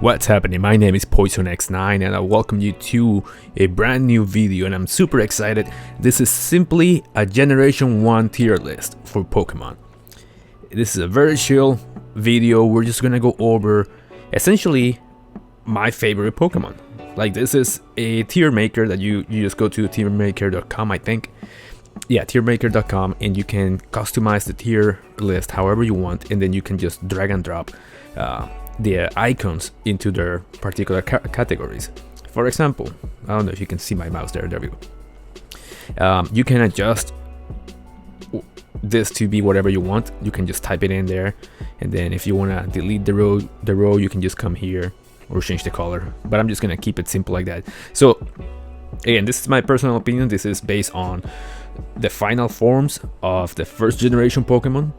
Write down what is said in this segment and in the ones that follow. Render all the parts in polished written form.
What's happening? My name is PoisonX9 and I welcome you to a brand new video, and I'm super excited. This is simply a Generation 1 tier list for Pokemon. This is a very chill video. We're just gonna go over essentially my favorite Pokemon. Like, this is a tier maker that you just go to tiermaker.com, I think. Yeah, tiermaker.com, and you can customize the tier list however you want, and then you can just drag and drop the icons into their particular categories. For example, I don't know if you can see my mouse there we go. You can adjust this to be whatever you want. You can just type it in there, and then if you want to delete the row, you can just come here or change the color, but I'm just gonna keep it simple like that. So again, this is my personal opinion. This is based on the final forms of the first generation Pokemon,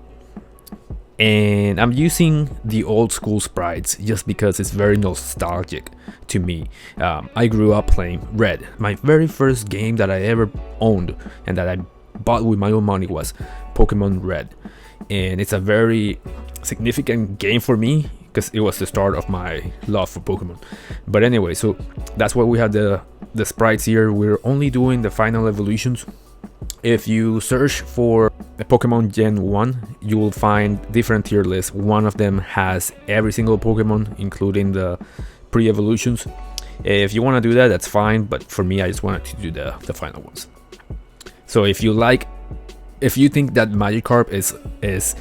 and I'm using the old school sprites just because it's very nostalgic to me. I grew up playing Red. My very first game that I ever owned and that I bought with my own money was Pokemon Red, and it's a very significant game for me because it was the start of my love for Pokemon. But anyway, so that's why we have the sprites here. We're only doing the final evolutions. If you search for a Pokemon Gen 1, you will find different tier lists. One of them has every single Pokemon, including the pre-evolutions. If you want to do that, that's fine, but for me, I just wanted to do the final ones. So if you think that Magikarp is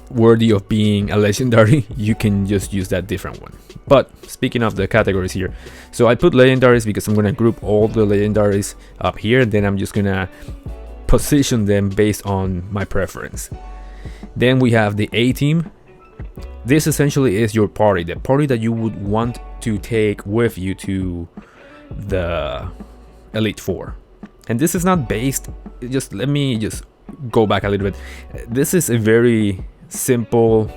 worthy of being a legendary, you can just use that different one. But speaking of the categories here, so I put legendaries because I'm going to group all the legendaries up here, then I'm just going to position them based on my preference. Then we have the A team. This essentially is your party, the party that you would want to take with you to the Elite Four. And this is not based, let me just go back a little bit. This is a very simple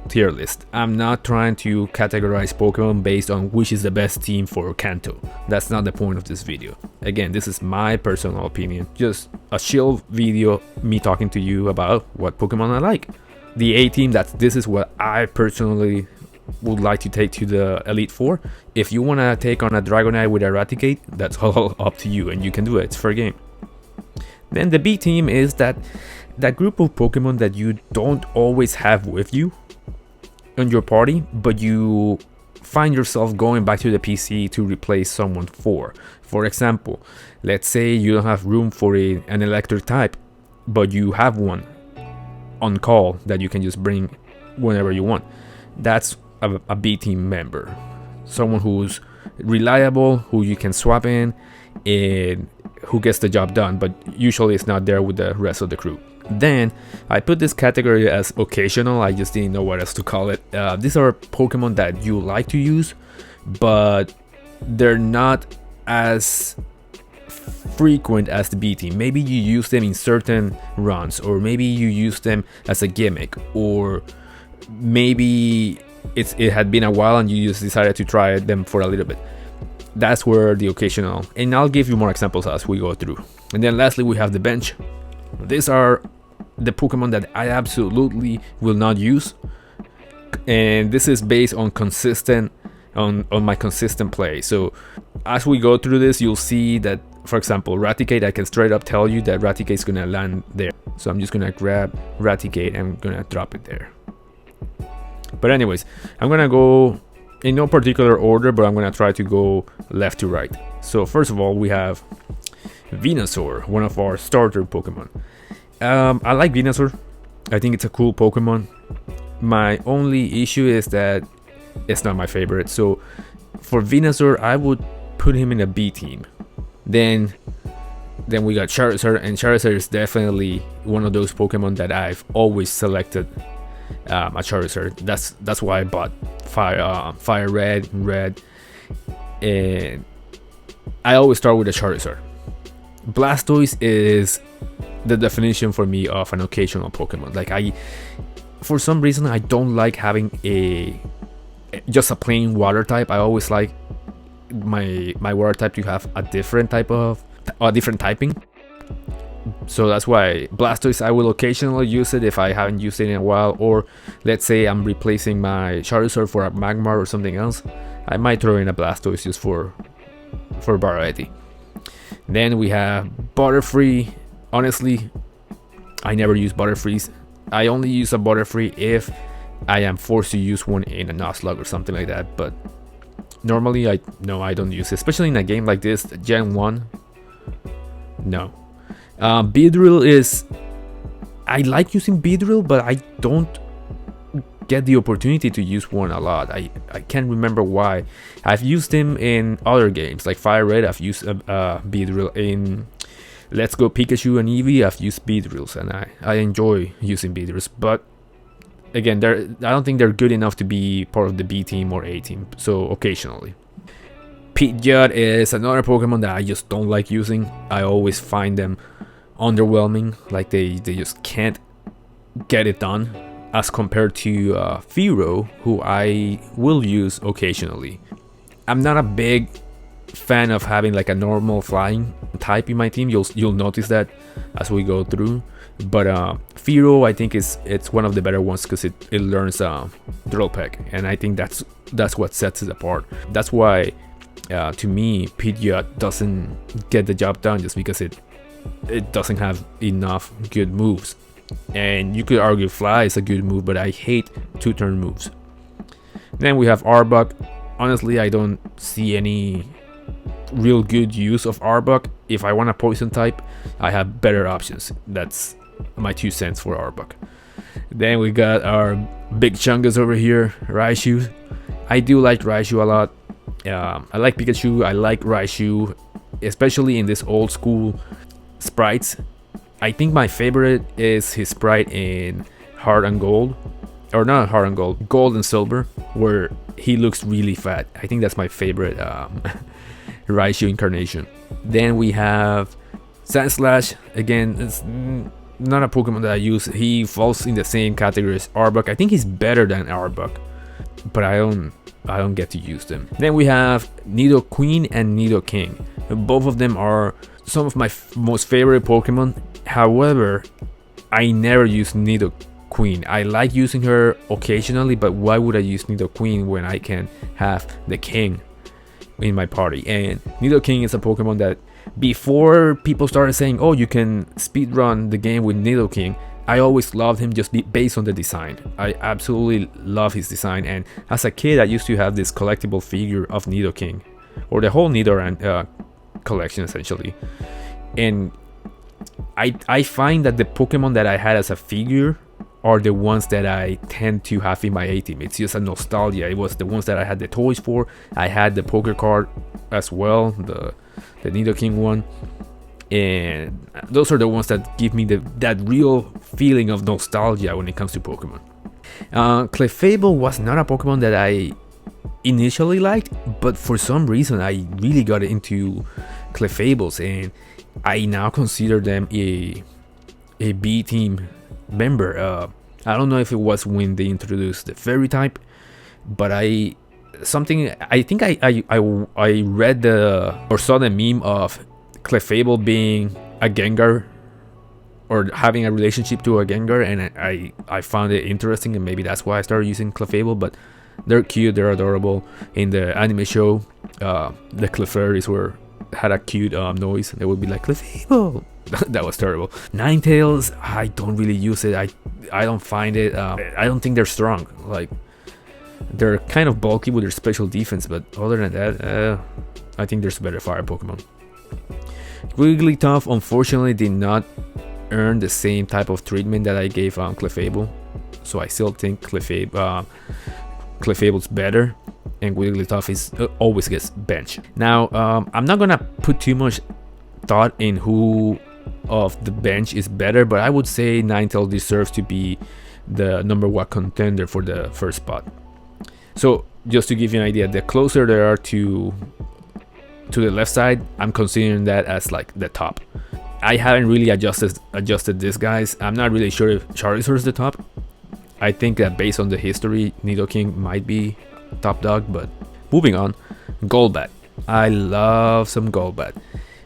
tier list. I'm not trying to categorize Pokemon based on which is the best team for Kanto. That's not the point of this video. Again, this is my personal opinion. Just a chill video, me talking to you about what Pokemon I like. The A team, this is what I personally would like to take to the Elite Four. If you want to take on a Dragonite with Eradicate, that's all up to you, and you can do it. It's fair game. Then the B team is that group of Pokemon that you don't always have with you on your party, but you find yourself going back to the PC to replace someone for. For example, let's say you don't have room for an electric type, but you have one on call that you can just bring whenever you want. That's a B team member, someone who's reliable, who you can swap in, and who gets the job done, but usually it's not there with the rest of the crew. Then I put this category as occasional. I just didn't know what else to call it. These are Pokemon that you like to use, but they're not as frequent as the B team. Maybe you use them in certain runs, or maybe you use them as a gimmick, or maybe it had been a while and you just decided to try them for a little bit. That's where the occasional, and I'll give you more examples as we go through. And then lastly, we have the bench. These are the Pokemon that I absolutely will not use, and this is based on my consistent play. So as we go through this, you'll see that, for example, Raticate, I can straight up tell you that Raticate is gonna land there. So I'm just gonna grab Raticate and I'm gonna drop it there. But anyways, I'm gonna go in no particular order, but I'm gonna try to go left to right. So first of all, we have Venusaur, one of our starter Pokemon. I like Venusaur. I think it's a cool Pokemon. My only issue is that it's not my favorite. So for Venusaur, I would put him in a B team. Then we got Charizard, and Charizard is definitely one of those Pokemon that I've always selected a Charizard. That's why I bought Fire Red, and I always start with a Charizard. Blastoise is the definition for me of an occasional Pokemon. Like, for some reason, I don't like having just a plain water type. I always like my water type to have a different typing. So that's why Blastoise, I will occasionally use it if I haven't used it in a while, or let's say I'm replacing my Charizard for a Magmar or something else. I might throw in a Blastoise just for variety. Then we have Butterfree. Honestly, I never use Butterfrees. I only use a Butterfree if I am forced to use one in a Nuzlocke or something like that. But normally, I don't use it, especially in a game like this, Gen 1. No. Beedrill is... I like using Beedrill, but I don't get the opportunity to use one a lot. I can't remember why. I've used him in other games like Fire Red. I've used Beedrill in Let's Go Pikachu and Eevee. I've used Beedrills and I enjoy using Beedrills, but again, I don't think they're good enough to be part of the B team or A team, so occasionally. Pidgeot is another Pokemon that I just don't like using. I always find them underwhelming, like they just can't get it done, as compared to Fearow, who I will use occasionally. I'm not a big fan of having like a normal flying type in my team. You'll notice that as we go through. But Fearow, I think it's one of the better ones because it learns Drill Peck, and I think that's what sets it apart. That's why to me Pidgeot doesn't get the job done, just because it doesn't have enough good moves. And you could argue Fly is a good move, but I hate 2-turn moves. Then we have Arbok. Honestly, I don't see any real good use of Arbok. If I want a poison type, I have better options. That's my 2 cents for Arbok. Then we got our big chungus over here, Raichu. I do like Raichu a lot. I like Pikachu, I like Raichu, especially in this old school sprites. I think my favorite is his sprite in Heart and Gold, or not Heart and Gold, Gold and Silver, where he looks really fat. I think that's my favorite Raichu incarnation. Then we have Sandslash. Again, it's not a Pokemon that I use. He falls in the same category as Arbok. I think he's better than Arbok, but I don't get to use them. Then we have Nidoqueen and Nidoking. Both of them are some of my most favorite Pokemon. However, I never use Nidoqueen. I like using her occasionally, but why would I use Nidoqueen when I can have the King in my party? And Nidoking is a Pokemon that before people started saying, oh, you can speedrun the game with Nidoking, I always loved him just based on the design. I absolutely love his design, and as a kid I used to have this collectible figure of Nidoking, or the whole Nidoran collection essentially. And I find that the Pokemon that I had as a figure are the ones that I tend to have in my A team. It's just a nostalgia. It was the ones that I had the toys for. I had the poker card as well, the Nidoking one, and those are the ones that give me that real feeling of nostalgia when it comes to Pokemon. Clefable was not a Pokemon that I initially liked, but for some reason I really got into Clefables, and I now consider them a B team member. I don't know if it was when they introduced the fairy type, but I think I read or saw the meme of Clefable being a Gengar, or having a relationship to a Gengar, and I found it interesting, and maybe that's why I started using Clefable. But they're cute, they're adorable. In the anime show, the Clefairies had a cute noise. It would be like Clefable. That was terrible. Ninetales, I don't really use it. I don't find it. I don't think they're strong. Like, they're kind of bulky with their special defense, but other than that, I think there's better fire Pokemon. Wigglytuff unfortunately did not earn the same type of treatment that I gave Clefable, so I still think Clefable's better, and Wigglytuff is always gets benched. Now, I'm not gonna put too much thought in who of the bench is better, but I would say Ninetales deserves to be the number 1 contender for the first spot. So just to give you an idea, the closer they are to the left side, I'm considering that as like the top. I haven't really adjusted this, guys. I'm not really sure if Charizard is the top. I think that based on the history, Nidoking might be top dog, but moving on. Golbat. I love some Golbat.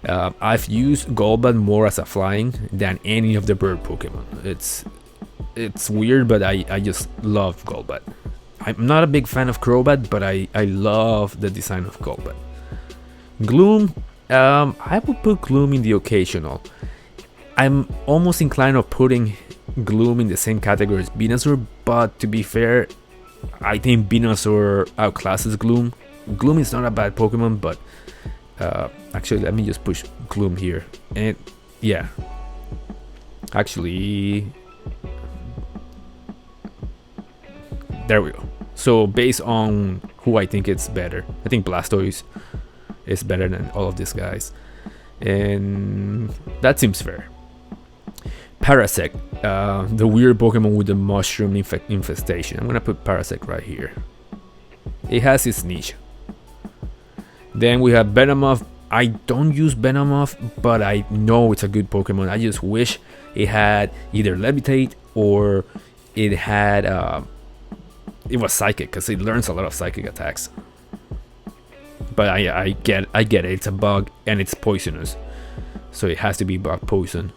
I've used Golbat more as a flying than any of the bird Pokemon. It's weird, but I just love Golbat. I'm not a big fan of Crobat, but I love the design of Golbat. Gloom, I would put Gloom in the occasional. I'm almost inclined of putting Gloom in the same category as Venusaur, but to be fair, I think Venusaur outclasses Gloom. Gloom is not a bad Pokemon, but actually, let me just push Gloom here. And yeah, actually, there we go. So based on who I think it's better, I think Blastoise is better than all of these guys, and that seems fair. Parasect, the weird Pokemon with the mushroom infestation. I'm gonna put Parasect right here. It has its niche. Then we have Venomoth. I don't use Venomoth, but I know it's a good Pokemon. I just wish it had either Levitate or it had it was Psychic, because it learns a lot of Psychic attacks. But I get it. It's a bug and it's poisonous, so it has to be bug poison.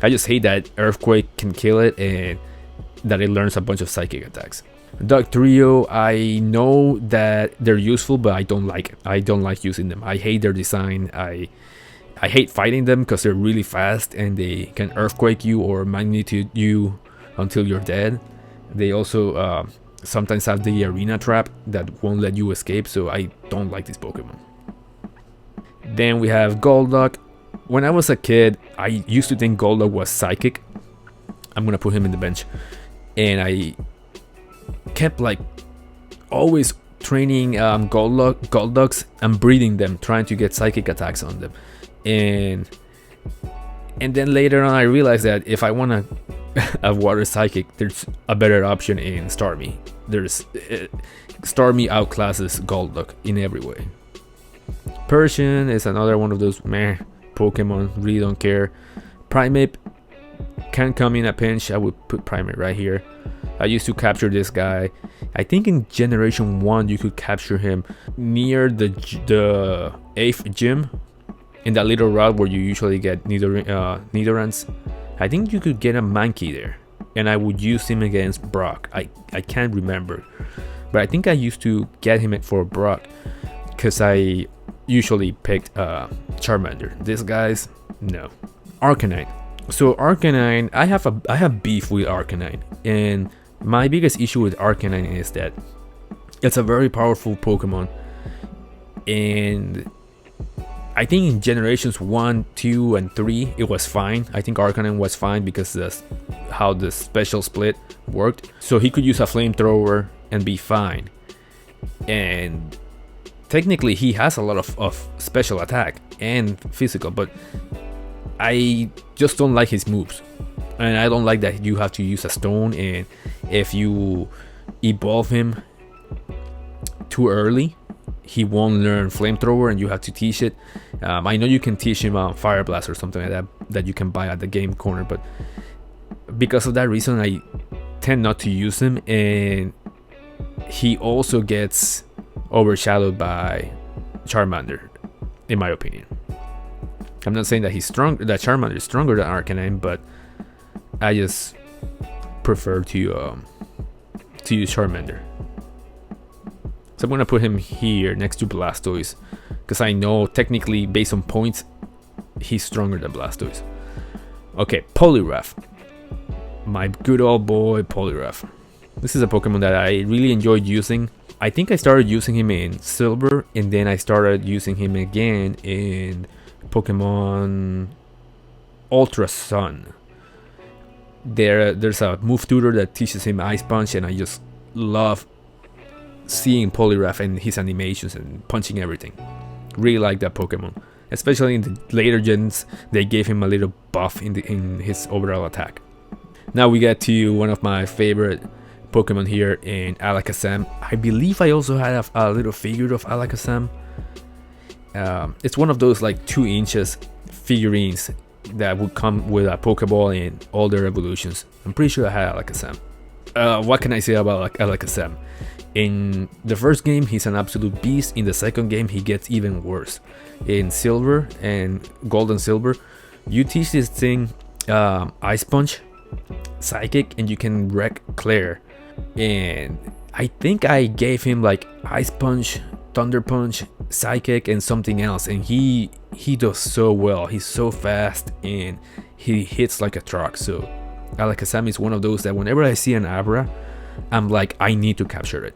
I just hate that Earthquake can kill it and that it learns a bunch of Psychic attacks. Dugtrio, I know that they're useful, but I don't like it. I don't like using them. I hate their design. I hate fighting them because they're really fast and they can Earthquake you or magnitude you until you're dead. They also sometimes have the arena trap that won't let you escape, so I don't like this Pokemon. Then we have Golduck. When I was a kid, I used to think Golduck was Psychic. I'm gonna put him in the bench. And I kept like always training Golducks and breeding them, trying to get Psychic attacks on them. And then later on I realized that if I want a Water Psychic, there's a better option in Starmie. Starmie outclasses Golduck in every way. Persian is another one of those meh Pokemon, really don't care. Primeape can come in a pinch. I would put Primeape right here. I used to capture this guy. I think in Generation 1 you could capture him near the 8th gym, in that little route where you usually get Nidorans. I think you could get a Mankey there, and I would use him against Brock. I can't remember, but I think I used to get him for Brock because I usually picked Charmander. These guys, no. Arcanine. So Arcanine, I have beef with Arcanine, and my biggest issue with Arcanine is that it's a very powerful Pokemon, and I think in generations 1, 2, and 3 it was fine. I think Arcanine was fine because how the special split worked. So he could use a flamethrower and be fine. And technically he has a lot of special attack and physical, but I just don't like his moves. And I don't like that you have to use a stone, and if you evolve him too early, he won't learn flamethrower and you have to teach it. I know you can teach him Fire Blast or something like that you can buy at the game corner, but because of that reason I tend not to use him, and he also gets overshadowed by Charmander, in my opinion. I'm not saying that that Charmander is stronger than Arcanine, but I just prefer to use Charmander. So I'm gonna put him here next to Blastoise, because I know technically based on points he's stronger than Blastoise. Okay, Poliwrath, my good old boy Poliwrath. This is a Pokemon that I really enjoyed using. I think I started using him in Silver, and then I started using him again in Pokemon Ultra Sun. There's a move tutor that teaches him Ice Punch, and I just love seeing Poliwrath and his animations and punching everything. Really like that Pokemon, especially in the later gens. They gave him a little buff in his overall attack. Now we get to one of my favorite Pokemon here in Alakazam. I believe I also had a little figure of Alakazam. It's one of those like 2 inches figurines that would come with a Pokeball in all their evolutions. I'm pretty sure I had Alakazam. What can I say about Alakazam? In the first game, he's an absolute beast. In the second game, he gets even worse. In Silver and Gold and Silver, you teach this thing Ice Punch, Psychic, and you can wreck Claire. And I think I gave him like Ice Punch, Thunder Punch, Psychic, and something else, and he does so well. He's so fast and he hits like a truck. So Alakazam is one of those that whenever I see an Abra, I'm like, I need to capture it.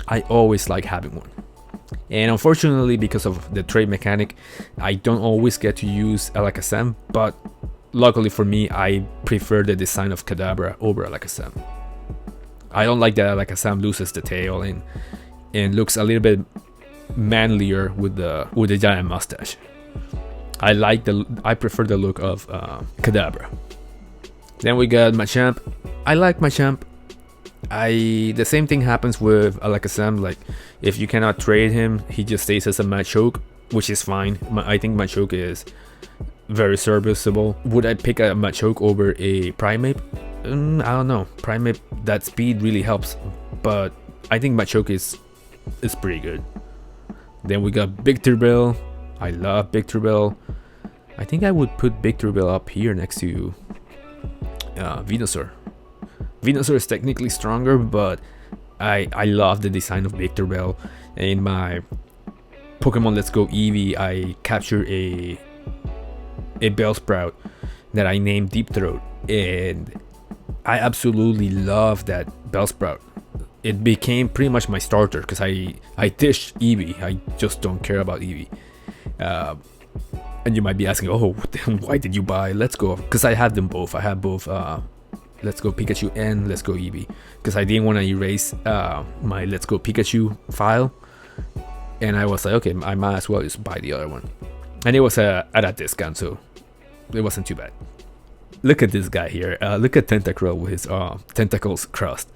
I always like having one. And unfortunately, because of the trade mechanic, I don't always get to use Alakazam, but luckily for me, I prefer the design of Kadabra over Alakazam. I don't like that Alakazam loses the tail and looks a little bit manlier with the giant mustache. I prefer the look of Kadabra. Then we got Machamp. I like Machamp. The same thing happens with Alakazam. Like, if you cannot trade him, he just stays as a Machoke, which is fine. I think Machoke is very serviceable. Would I pick a Machoke over a Primeape? I don't know. Primeape, that speed really helps, but I think Machoke is pretty good. Then we got Victreebel. I love Victreebel. I think I would put Victreebel up here next to Venusaur. Venusaur is technically stronger, but I love the design of Victreebel. In my Pokemon Let's Go Eevee, I captured a Bellsprout that I named Deep Throat, and I absolutely love that Bellsprout. It became pretty much my starter because I dished Eevee. I just don't care about Eevee. And you might be asking, oh, why did you buy Let's Go? Because I had them both. I had both Let's Go Pikachu and Let's Go Eevee, because I didn't want to erase my Let's Go Pikachu file, and I was like, okay, I might as well just buy the other one, and it was at a discount, so it wasn't too bad. Look at this guy here. Look at Tentacruel with his tentacles crossed.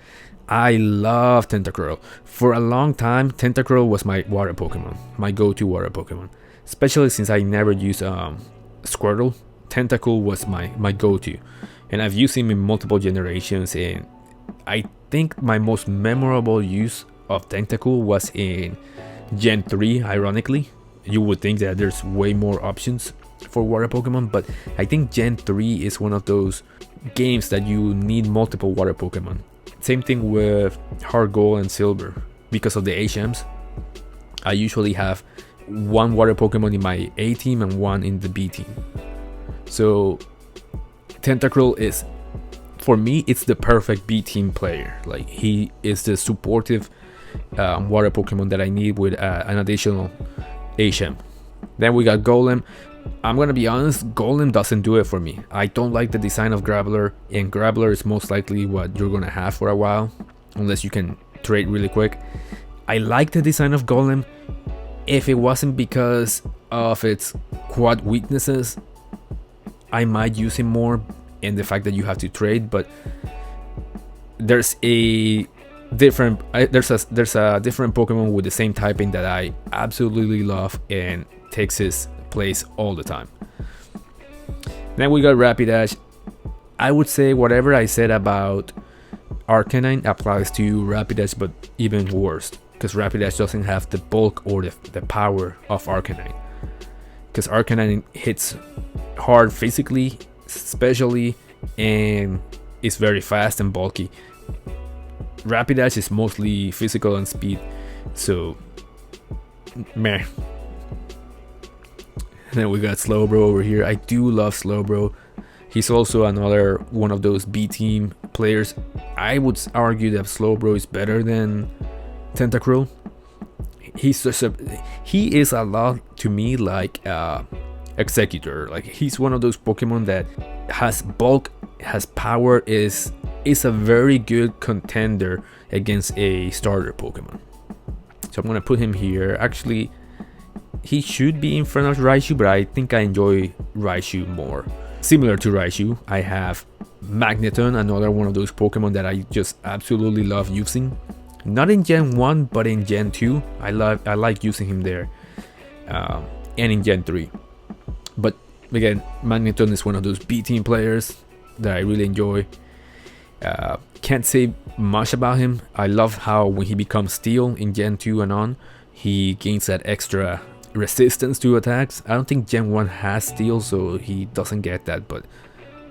I love Tentacruel. For a long time, Tentacruel was my water Pokemon, my go-to water Pokemon, especially since I never used Squirtle. Tentacool was my go-to. And I've used him in multiple generations, and I think my most memorable use of Tentacool was in Gen 3, ironically. You would think that there's way more options for water Pokemon, but I think Gen 3 is one of those games that you need multiple water Pokemon. Same thing with Heart Gold and Silver. Because of the HMs, I usually have one water Pokemon in my A team and one in the B team. So Tentacruel is, for me, it's the perfect B team player. Like, he is the supportive water Pokemon that I need with an additional HM. Then we got Golem. I'm gonna be honest, Golem doesn't do it for me. I don't like the design of Graveler, and Graveler is most likely what you're gonna have for a while, unless you can trade really quick. I like the design of Golem. If it wasn't because of its quad weaknesses, I might use him more, and the fact that you have to trade. But there's a different Pokemon with the same typing that I absolutely love and takes his place all the time. Then we got Rapidash. I would say whatever I said about Arcanine applies to Rapidash, but even worse, because Rapidash doesn't have the bulk or the power of Arcanine. Because Arcanine hits hard physically, especially, and is very fast and bulky. Rapidash is mostly physical and speed, so meh. And then we got Slowbro over here. I do love Slowbro. He's also another one of those B team players. I would argue that Slowbro is better than Tentacruel. He is a lot to me like Executor. Like, he's one of those Pokemon that has bulk, has power, is a very good contender against a starter Pokemon. So I'm gonna put him here. Actually, he should be in front of Raichu, but I think I enjoy Raichu more. Similar to Raichu, I have Magneton, another one of those Pokemon that I just absolutely love using. Not in Gen 1, but in Gen 2. I like using him there. And in Gen 3. But again, Magneton is one of those B team players that I really enjoy. Can't say much about him. I love how when he becomes Steel in Gen 2 and on, he gains that extra resistance to attacks. I don't think Gen 1 has Steel, so he doesn't get that, but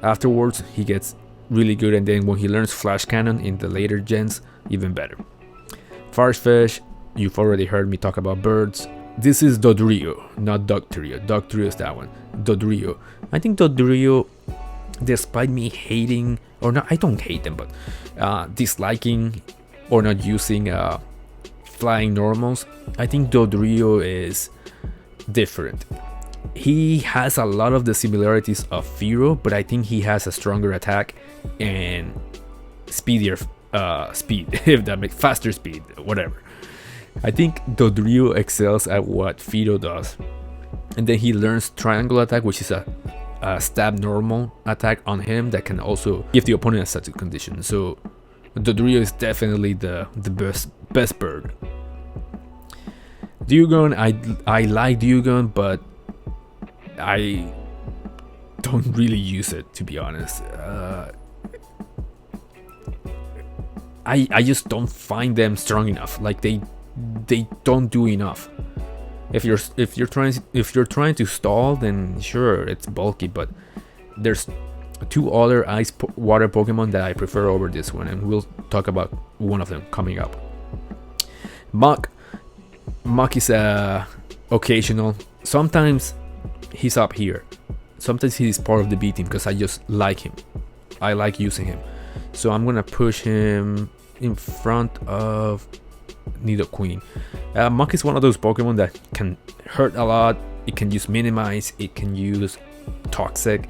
afterwards he gets really good, and then when he learns Flash Cannon in the later gens, even better. Farfish, you've already heard me talk about birds. This is Dodrio, not Dugtrio. Dugtrio is that one. Dodrio. I think Dodrio, despite me hating, or not, I don't hate them, but disliking or not using flying normals, I think Dodrio is different. He has a lot of the similarities of Firo, but I think he has a stronger attack and speedier speed, if that makes faster speed, whatever. I think Dodrio excels at what Firo does, and then he learns triangle attack, which is a stab normal attack on him that can also give the opponent a static condition. So Dodrio is definitely the best bird. Dugong, I like Dugong, but I don't really use it, to be honest. I just don't find them strong enough. Like they don't do enough. If you're trying to stall, then sure, it's bulky, but there's two other water Pokemon that I prefer over this one, and we'll talk about one of them coming up. Muk is occasional. Sometimes he's up here. Sometimes he's part of the B team because I just like him. I like using him. So I'm gonna push him in front of Nidoqueen. Muk is one of those Pokemon that can hurt a lot. It can use Minimize. It can use Toxic,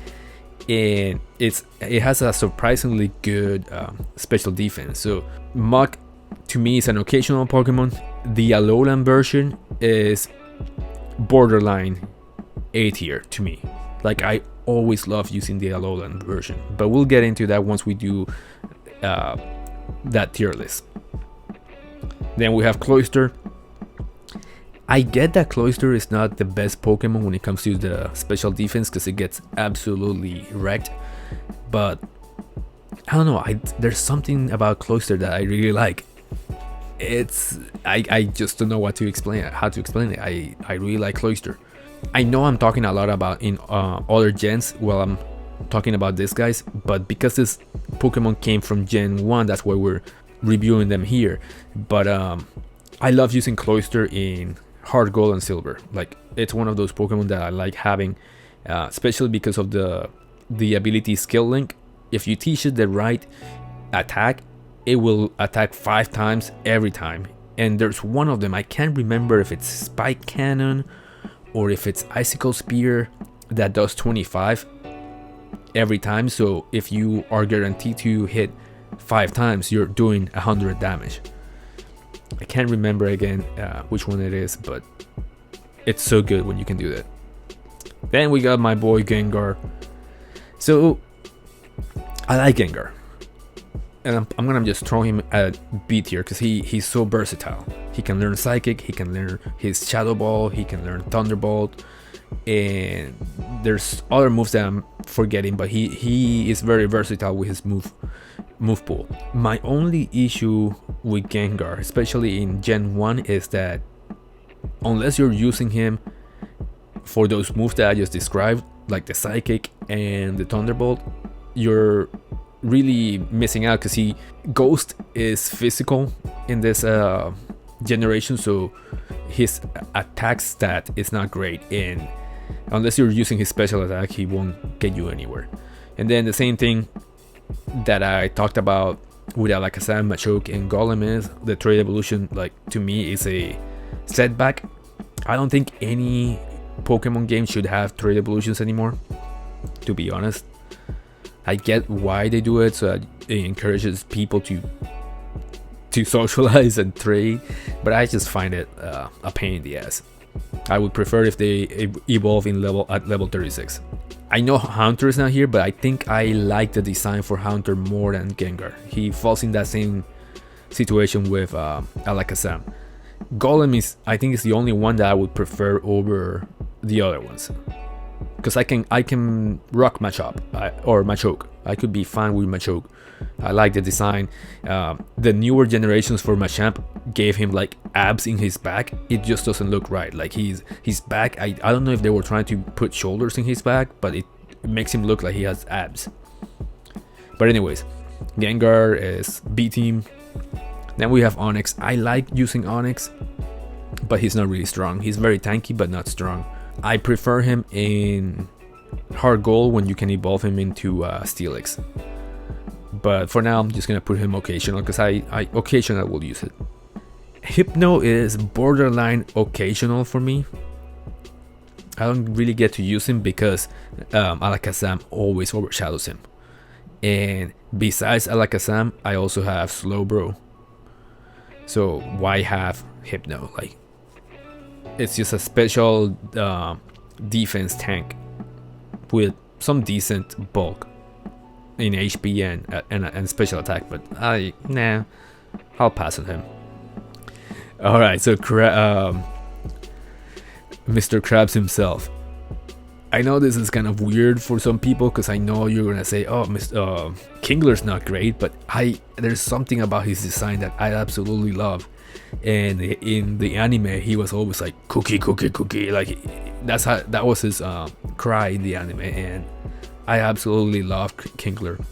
and it has a surprisingly good special defense. So Muk, to me, is an occasional Pokemon. The Alolan version is borderline A tier to me. Like, I always love using the Alolan version, but we'll get into that once we do that tier list. Then we have Cloyster. I get that Cloyster is not the best Pokemon when it comes to the special defense because it gets absolutely wrecked, but I don't know, there's something about Cloyster that I really like. I just don't know how to explain it. I really like Cloyster. I know I'm talking a lot about in other gens while I'm talking about these guys, but because this Pokemon came from Gen 1, that's why we're reviewing them here. But I love using Cloyster in Heart Gold and Silver. Like, it's one of those Pokemon that I like having, especially because of the ability Skill Link. If you teach it the right attack, it will attack 5 times every time. And there's one of them, I can't remember if it's Spike Cannon or if it's Icicle Spear, that does 25 every time. So if you are guaranteed to hit 5 times, you're doing 100 damage. I can't remember again which one it is, but it's so good when you can do that. Then we got my boy Gengar. So I like Gengar, and I'm gonna just throw him at B tier because he's so versatile. He can learn Psychic, he can learn his Shadow Ball, he can learn Thunderbolt, and there's other moves that I'm forgetting, but he is very versatile with his move pool. My only issue with Gengar, especially in Gen 1, is that unless you're using him for those moves that I just described, like the Psychic and the Thunderbolt, you're really missing out because Ghost is physical in this generation, so his attack stat is not great, and unless you're using his special attack, he won't get you anywhere. And then the same thing that I talked about with Alakazam, Machoke, and Golem is the trade evolution. Like, to me, is a setback. I don't think any Pokemon game should have trade evolutions anymore, to be honest. I get why they do it, so that it encourages people to socialize and trade, but I just find it a pain in the ass. I would prefer if they evolve at level 36. I know Haunter is not here, but I think I like the design for Haunter more than Gengar. He falls in that same situation with Alakazam. Golem I think is the only one that I would prefer over the other ones, because I can rock Machop or Machoke. I could be fine with Machoke. I like the design. The newer generations for Machamp gave him like abs in his back. It just doesn't look right. Like his back, I don't know if they were trying to put shoulders in his back, but it makes him look like he has abs. But anyways, Gengar is B team. Then we have Onyx. I like using Onyx, but he's not really strong. He's very tanky, but not strong. I prefer him in hard gold when you can evolve him into Steelix. But for now, I'm just gonna put him occasional because I occasionally will use it. Hypno is borderline occasional for me. I don't really get to use him because Alakazam always overshadows him. And besides Alakazam, I also have Slowbro. So why have Hypno? Like, it's just a special defense tank with some decent bulk in HP and special attack, but I'll pass on him. All right, so Mr. Krabs himself. I know this is kind of weird for some people because I know you're gonna say, "Oh, Kingler's not great," but there's something about his design that I absolutely love. And in the anime, he was always like "cookie, cookie, cookie." Like that was his cry in the anime, and I absolutely love Kingler.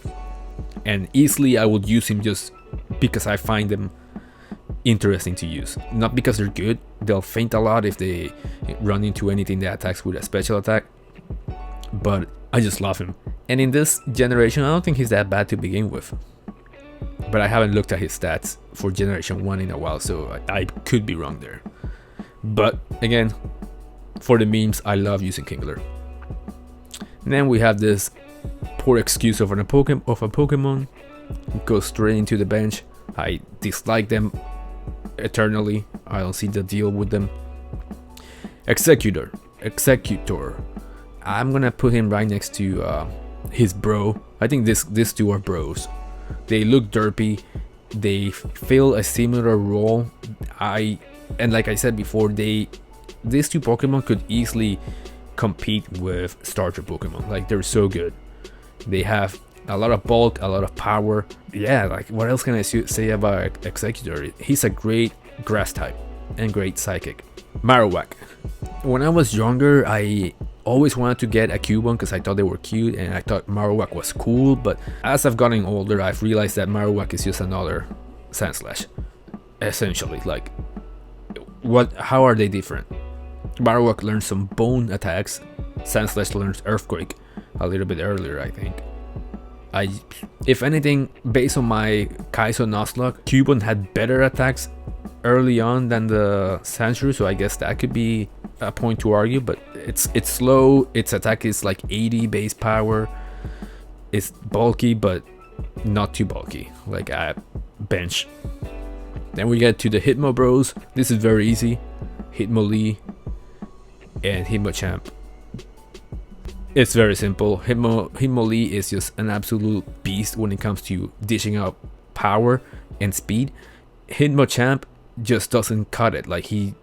And easily, I would use him just because I find them interesting to use, not because they're good. They'll faint a lot if they run into anything that attacks with a special attack, but I just love him. And in this generation, I don't think he's that bad to begin with, but I haven't looked at his stats for generation 1 in a while, so I could be wrong there. But again, for the memes, I love using Kingler. And then we have this poor excuse of a Pokemon goes straight into the bench. I dislike them eternally. I don't see the deal with them. Executor. I'm gonna put him right next to his bro. I think these two are bros. They look derpy. They fill a similar role. And like I said before, these two Pokemon could easily compete with starter Pokemon. Like, they're so good. They have a lot of bulk, a lot of power. Yeah, like, what else can I say about Executor? He's a great grass type and great psychic. Marowak. When I was younger, I always wanted to get a Cubone because I thought they were cute and I thought Marowak was cool, but as I've gotten older, I've realized that Marowak is just another Sandslash. Essentially, like, how are they different? Marowak learns some bone attacks. Sandslash learns Earthquake a little bit earlier, I think. If anything, based on my Kaizo Nuzlocke, Cubone had better attacks early on than the Sandshrew, so I guess that could be a point to argue, but it's slow. Its attack is like 80 base power. It's bulky, but not too bulky, like a bench. Then we get to the Hitmo Bros. This is very easy. Hitmonlee and Hitmonchamp. It's very simple. Hitmonlee is just an absolute beast when it comes to dishing out power and speed. Hitmonchamp just doesn't cut it. Like, he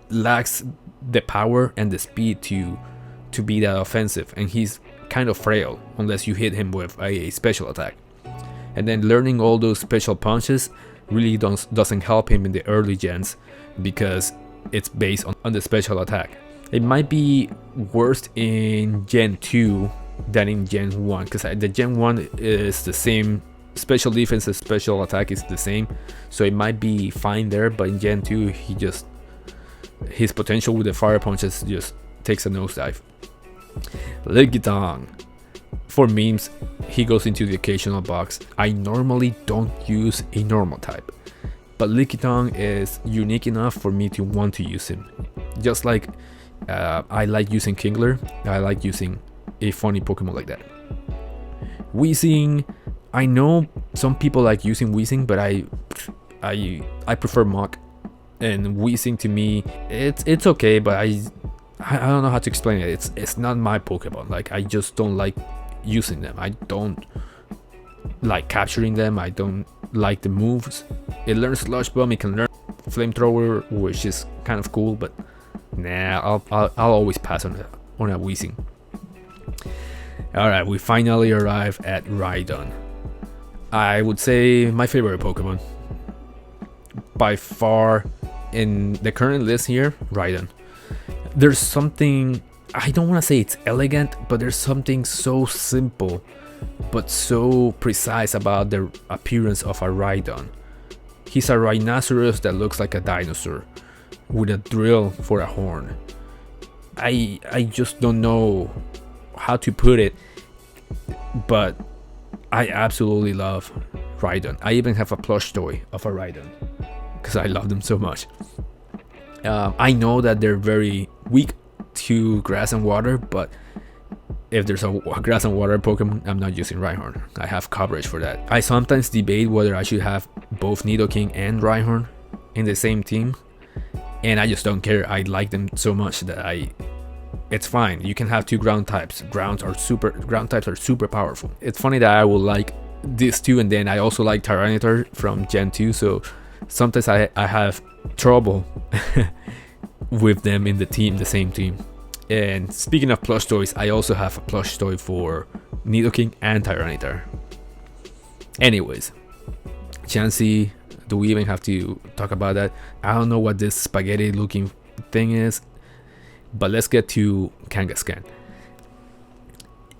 lacks the power and the speed to be that offensive, and he's kind of frail unless you hit him with a special attack. And then learning all those special punches really doesn't help him in the early gens because it's based on the special attack. It might be worse in Gen 2 than in Gen 1 because the Gen 1 is the same. Special defense and special attack is the same, so it might be fine there, but in Gen 2 his potential with the fire punches just takes a nosedive. Lickitung. For memes, he goes into the occasional box. I normally don't use a normal type, but Lickitung is unique enough for me to want to use him. Just like I like using Kingler, I like using a funny Pokemon like that. Weezing. I know some people like using Weezing, but I prefer Mach, and Weezing to me it's okay, but I don't know how to explain it. It's not my Pokemon. Like, I just don't like using them. I don't like capturing them. I don't like the moves. It learns Slush Bomb. It can learn Flamethrower, which is kind of cool, but nah, I'll always pass on a Weezing. All right, we finally arrive at Rhydon. I would say my favorite Pokemon by far in the current list here, Rhydon. There's something, I don't want to say it's elegant, but there's something so simple but so precise about the appearance of a Rhydon. He's a rhinoceros that looks like a dinosaur with a drill for a horn. I just don't know how to put it, but I absolutely love Rhydon. I even have a plush toy of a Rhydon because I love them so much. I know that they're very weak to grass and water, but if there's a grass and water Pokemon, I'm not using Rhyhorn. I have coverage for that. I sometimes debate whether I should have both Nidoking and Rhyhorn in the same team, and I just don't care. I like them so much that it's fine. You can have two ground types. Ground types are super powerful. It's funny that I will like these two, and then I also like Tyranitar from Gen 2, so sometimes I have trouble with them in the same team. And speaking of plush toys, I also have a plush toy for Nidoking and Tyranitar. Anyways, Chansey, do we even have to talk about that? I don't know what this spaghetti looking thing is, but let's get to Kangaskhan.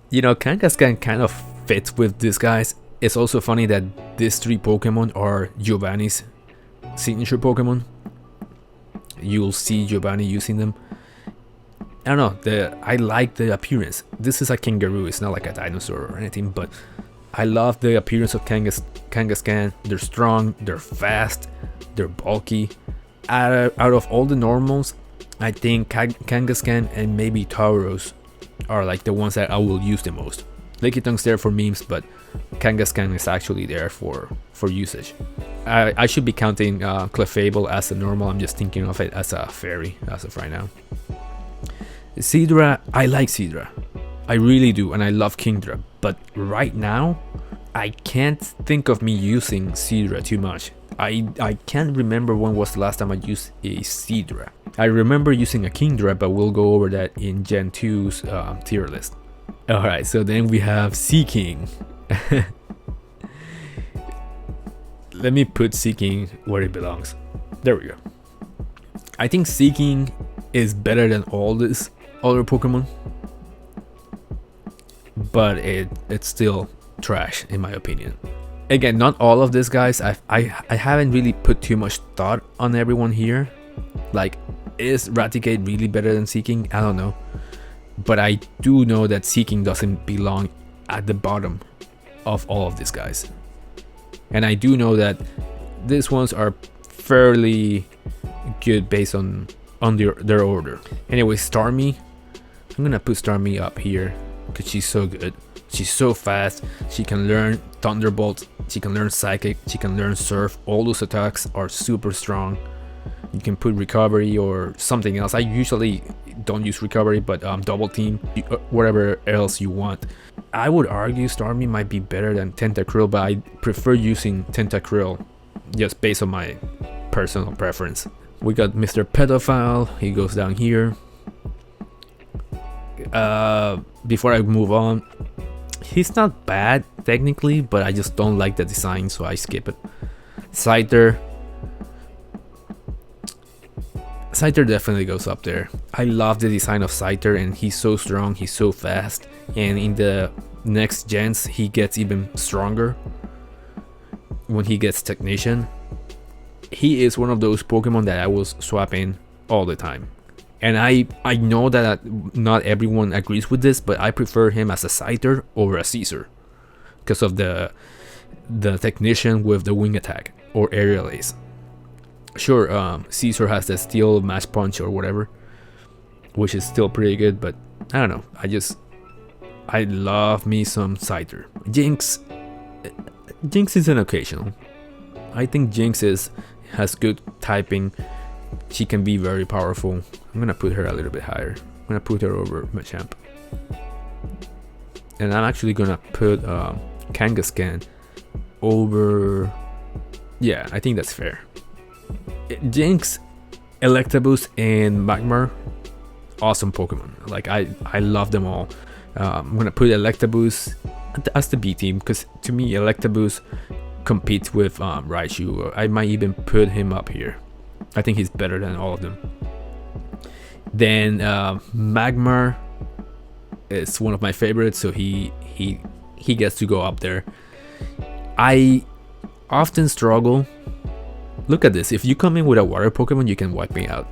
You know, Kangaskhan kind of fits with these guys. It's also funny that these three Pokemon are Giovanni's signature Pokemon. You'll see Giovanni using them. I don't know, I like the appearance. This is a kangaroo, it's not like a dinosaur or anything, but I love the appearance of Kangaskhan. They're strong, they're fast, they're bulky. Out of all the normals, I think Kangaskhan and maybe Tauros are like the ones that I will use the most. Lickitun's there for memes, but Kangaskhan is actually there for usage. I should be counting Clefable as a normal. I'm just thinking of it as a fairy as of right now. Seadra, I like Seadra. I really do, and I love Kingdra. But right now, I can't think of me using Seadra too much. I can't remember when was the last time I used a Seadra. I remember using a Kingdra, but we'll go over that in Gen 2's tier list. Alright, so then we have Seaking. Let me put Seaking where it belongs. There we go. I think Seaking is better than all these other Pokemon, but it's still trash in my opinion. Again, not all of these guys. I haven't really put too much thought on everyone here. Like, is Raticate really better than Seaking? I don't know, but I do know that Seaking doesn't belong at the bottom of all of these guys, and I do know that these ones are fairly good based on their order. Anyway, Starmie, I'm gonna put Starmie up here because she's so good. She's so fast. She can learn Thunderbolt. She can learn Psychic. She can learn Surf. All those attacks are super strong. You can put Recovery or something else. I usually don't use Recovery, but Double Team, whatever else you want. I would argue Starmie might be better than Tentacruel, but I prefer using Tentacruel just based on my personal preference. We got Mr. Pedophile. He goes down here. Before I move on, he's not bad technically, but I just don't like the design, so I skip it. Scyther definitely goes up there. I love the design of Scyther, and he's so strong, he's so fast, and in the next gens he gets even stronger when he gets Technician. He is one of those Pokemon that I will swap in all the time. And I know that not everyone agrees with this, but I prefer him as a Scyther over a Caesar because of the Technician with the wing attack or aerial ace. Sure, Caesar has the steel mash punch or whatever, which is still pretty good, but I don't know. I love me some Scyther. Jinx is an occasional. I think Jinx has good typing. She can be very powerful. I'm gonna put her a little bit higher. I'm gonna put her over Machamp, and I'm actually gonna put Kangaskhan over. Yeah, I think that's fair. Jinx, Electabuzz, and Magmar, awesome Pokemon. Like I love them all. I'm gonna put Electabuzz as the B team because to me Electabuzz competes with Raichu. I might even put him up here. I think he's better than all of them. Then Magmar is one of my favorites, so he gets to go up there. I often struggle Look at this. If you come in with a water Pokemon, you can wipe me out.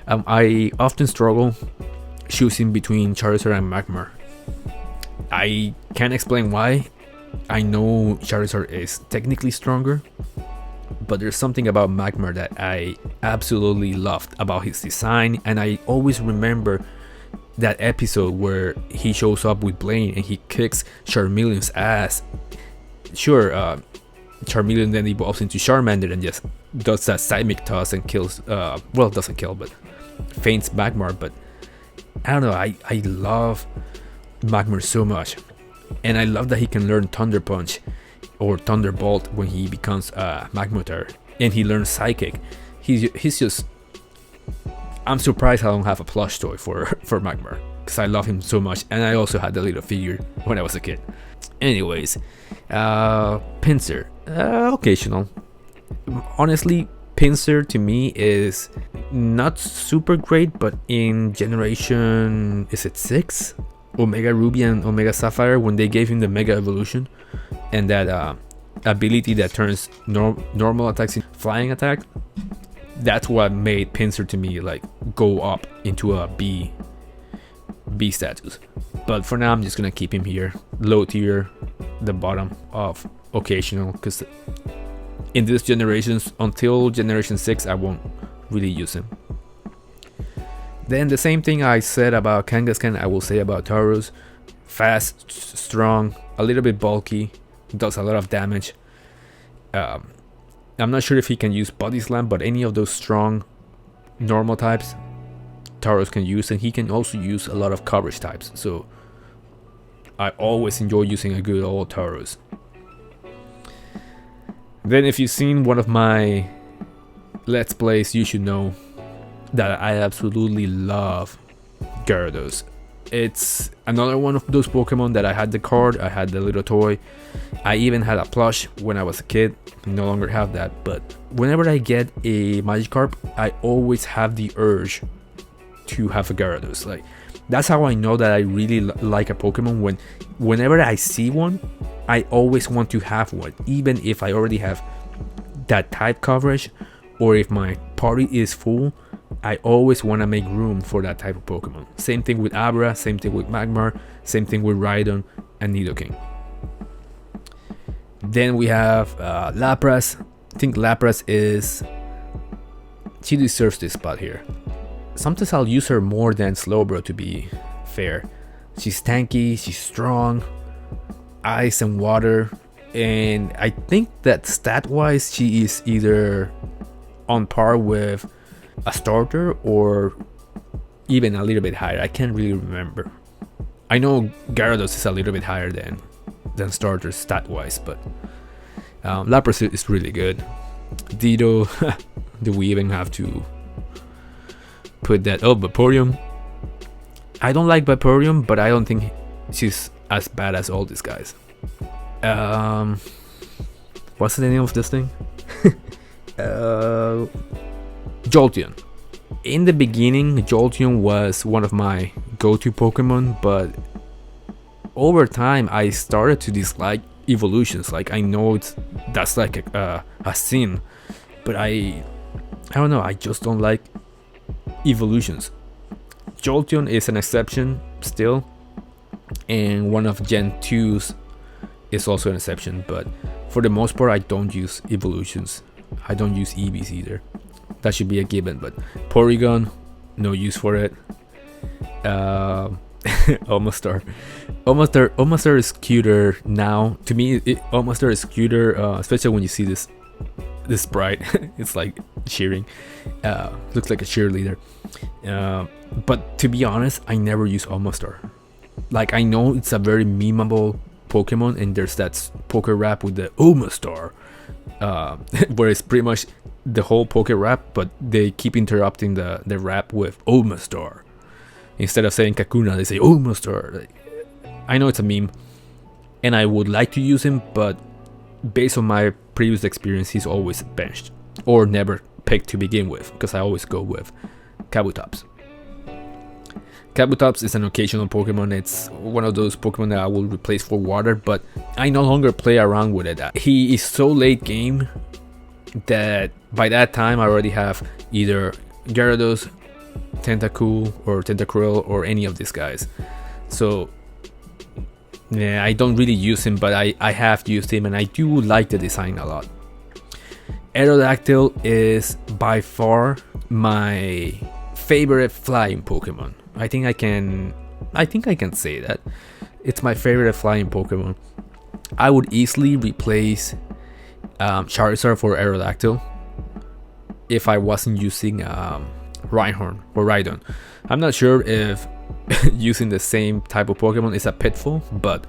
I often struggle choosing between Charizard and Magmar. I can't explain why. I know Charizard is technically stronger, but there's something about Magmar that I absolutely loved about his design, and I always remember that episode where he shows up with Blaine and he kicks Charmeleon's ass. Sure, Charmeleon then evolves into Charmander and just does that seismic toss and kills, well, doesn't kill, but faints Magmar. But I don't know, I love Magmar so much, and I love that he can learn Thunder Punch or Thunderbolt when he becomes Magmar, and he learns Psychic. He's just, I'm surprised I don't have a plush toy for Magmar, because I love him so much, and I also had the little figure when I was a kid. Anyways, Pinsir, occasional. Honestly, Pinsir to me is not super great, but in generation, is it 6? Omega Ruby and Omega Sapphire, when they gave him the Mega Evolution and that ability that turns normal attacks into flying attack, that's what made Pinsir to me like go up into a B status. But for now, I'm just gonna keep him here, low tier, the bottom of occasional, because in this generations, until generation 6, I won't really use him. Then the same thing I said about Kangaskhan, I will say about Tauros. Fast, strong, a little bit bulky, does a lot of damage. I'm not sure if he can use Body Slam, but any of those strong normal types Tauros can use, and he can also use a lot of coverage types. So I always enjoy using a good old Tauros. Then if you've seen one of my Let's Plays, you should know that I absolutely love Gyarados. It's another one of those Pokemon that I had the card, I had the little toy, I even had a plush when I was a kid. I no longer have that, but whenever I get a Magikarp, I always have the urge to have a Gyarados. Like, that's how I know that I really like a Pokemon. Whenever I see one, I always want to have one, even if I already have that type coverage, or if my party is full. I always want to make room for that type of Pokemon. Same thing with Abra, same thing with Magmar, same thing with Rhydon and Nidoking. Then we have Lapras. I think Lapras she deserves this spot here. Sometimes I'll use her more than Slowbro, to be fair. She's tanky, she's strong, ice and water, and I think that stat-wise she is either on par with a starter or even a little bit higher. I can't really remember. I know Gyarados is a little bit higher than starters stat-wise, but Lapras is really good. Ditto, do we even have to put that? Oh, Vaporeon. I don't like Vaporeon, but I don't think she's as bad as all these guys. What's the name of this thing? Jolteon. In the beginning, Jolteon was one of my go-to Pokemon, but over time I started to dislike evolutions. Like, I know that's like a sin, but I don't know, I just don't like evolutions. Jolteon is an exception still, and one of Gen 2's is also an exception, but for the most part I don't use evolutions. I don't use EVs either. That should be a given, but Porygon, no use for it. Omastar is cuter now. To me, Omastar is cuter, especially when you see this sprite. It's like cheering. Looks like a cheerleader. But to be honest, I never use Omastar. Like, I know it's a very memeable Pokemon, and there's that poker rap with the Omastar, where it's pretty much the whole poker rap, but they keep interrupting the rap with Omastar. Instead of saying Kakuna, they say Omastar. I know it's a meme, and I would like to use him, but based on my previous experience, he's always benched or never picked to begin with, because I always go with Kabutops. Kabutops is an occasional Pokemon. It's one of those Pokemon that I will replace for water, but I no longer play around with it. He is so late game that by that time I already have either Gyarados, Tentacool, or Tentacruel, or any of these guys. So yeah, I don't really use him, but I have used him and I do like the design a lot. Aerodactyl is by far my favorite flying Pokemon. I think I can say that. It's my favorite flying Pokemon. I would easily replace Charizard for Aerodactyl if I wasn't using Rhyhorn or Rhydon. I'm not sure if using the same type of Pokemon is a pitfall, but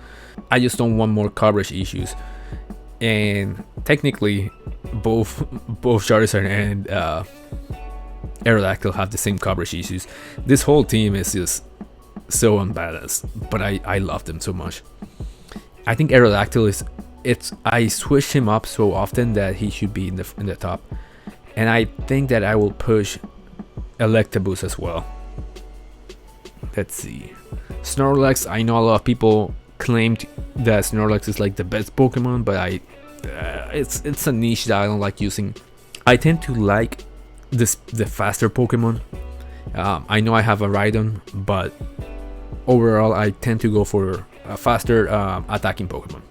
I just don't want more coverage issues. And technically, both Charizard and Aerodactyl have the same coverage issues. This whole team is just so unbalanced, but I love them so much. I think Aerodactyl I switch him up so often that he should be in the top, and I think that I will push Electabuzz as well. Let's see, Snorlax. I know a lot of people claimed that Snorlax is like the best Pokemon, but it's a niche that I don't like using. I tend to like the faster Pokemon. I know I have a Rhydon, but overall I tend to go for a faster attacking Pokemon.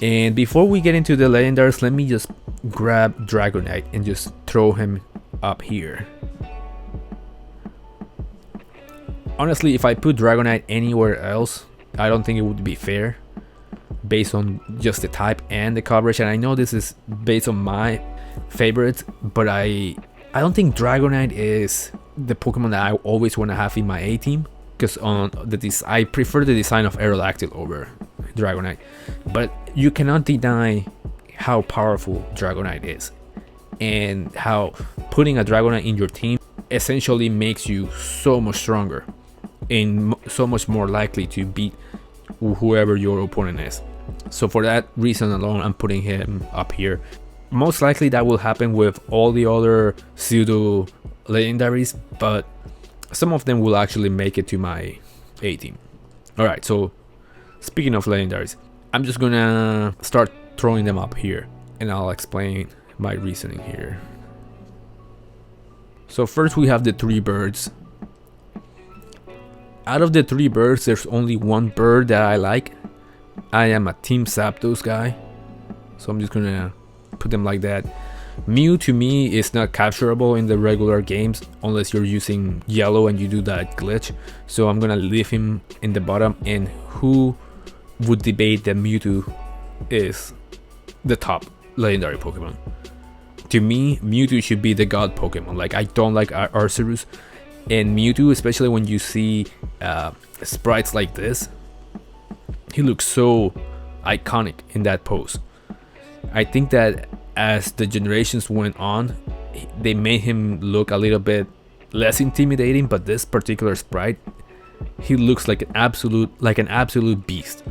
And before we get into the legendaries, let me just grab Dragonite and just throw him up here. Honestly, if I put Dragonite anywhere else, I don't think it would be fair based on just the type and the coverage. And I know this is based on my favorites, but I don't think Dragonite is the Pokemon that I always want to have in my A team, because I prefer the design of Aerodactyl over Dragonite. But you cannot deny how powerful Dragonite is, and how putting a Dragonite in your team essentially makes you so much stronger and so much more likely to beat whoever your opponent is. So for that reason alone, I'm putting him up here. Most likely that will happen with all the other pseudo legendaries, but some of them will actually make it to my A team. Alright, so speaking of legendaries, I'm just gonna start throwing them up here, and I'll explain my reasoning here. So first we have the 3 birds. Out of the 3 birds, there's only one bird that I like. I am a Team Zapdos guy, so I'm just gonna put them like that. Mew to me is not capturable in the regular games unless you're using yellow and you do that glitch, so I'm gonna leave him in the bottom. And who would debate that Mewtwo is the top legendary Pokemon? To me, Mewtwo should be the god Pokemon. Like, I don't like Arceus, and Mewtwo, especially when you see sprites like this, he looks so iconic in that pose. I think that as the generations went on, they made him look a little bit less intimidating, but this particular sprite, he looks like an absolute beast,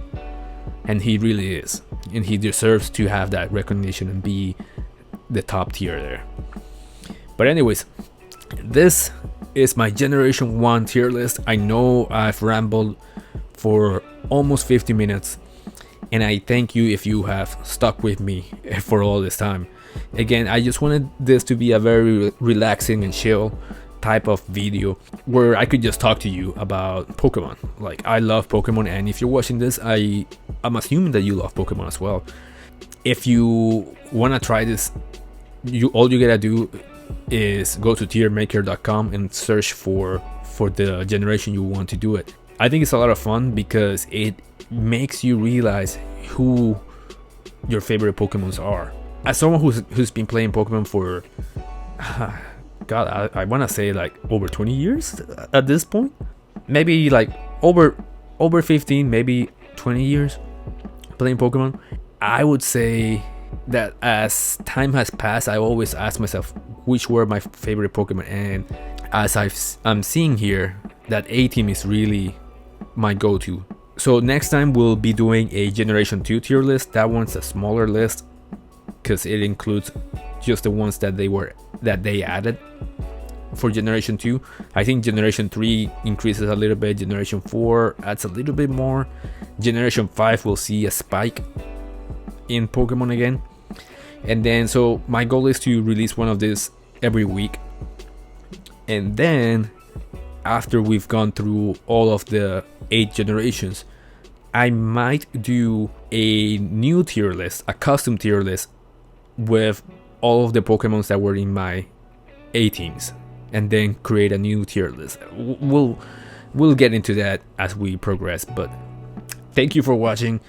and he really is, and he deserves to have that recognition and be the top tier there. But anyways, this is my Generation 1 tier list. I know I've rambled for almost 50 minutes, and I thank you if you have stuck with me for all this time. Again, I just wanted this to be a very relaxing and chill type of video where I could just talk to you about Pokemon. Like, I love Pokemon, and if you're watching this, I'm assuming that you love Pokemon as well. If you want to try this, all you gotta do is go to tiermaker.com and search for the generation you want to do it. I think it's a lot of fun because it makes you realize who your favorite Pokemons are. As someone who's been playing Pokemon for God, I want to say like over 20 years at this point, maybe like over 15, maybe 20 years playing Pokemon, I would say that as time has passed, I always ask myself which were my favorite Pokemon, and as I'm seeing here, that A-Team is really my go-to. So next time we'll be doing a Generation 2 tier list. That one's a smaller list because it includes just the ones that they added for Generation 2. I think Generation 3 increases a little bit, Generation 4 adds a little bit more, Generation 5 will see a spike in Pokemon again. And then, so my goal is to release one of these every week. And then, after we've gone through all of the 8 generations, I might do a new tier list, a custom tier list with all of the Pokemons that were in my 18s, and then create a new tier list. We'll get into that as we progress, but thank you for watching.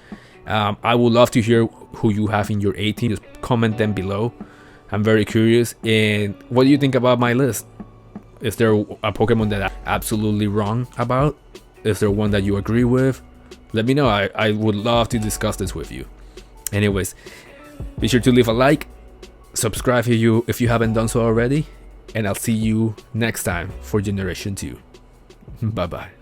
I would love to hear who you have in your 18. Just comment them below. I'm very curious. And what do you think about my list? Is there a Pokemon that I'm absolutely wrong about? Is there one that you agree with? Let me know. I would love to discuss this with you. Anyways, be sure to leave a like, subscribe if you haven't done so already, and I'll see you next time for Generation 2. Bye bye.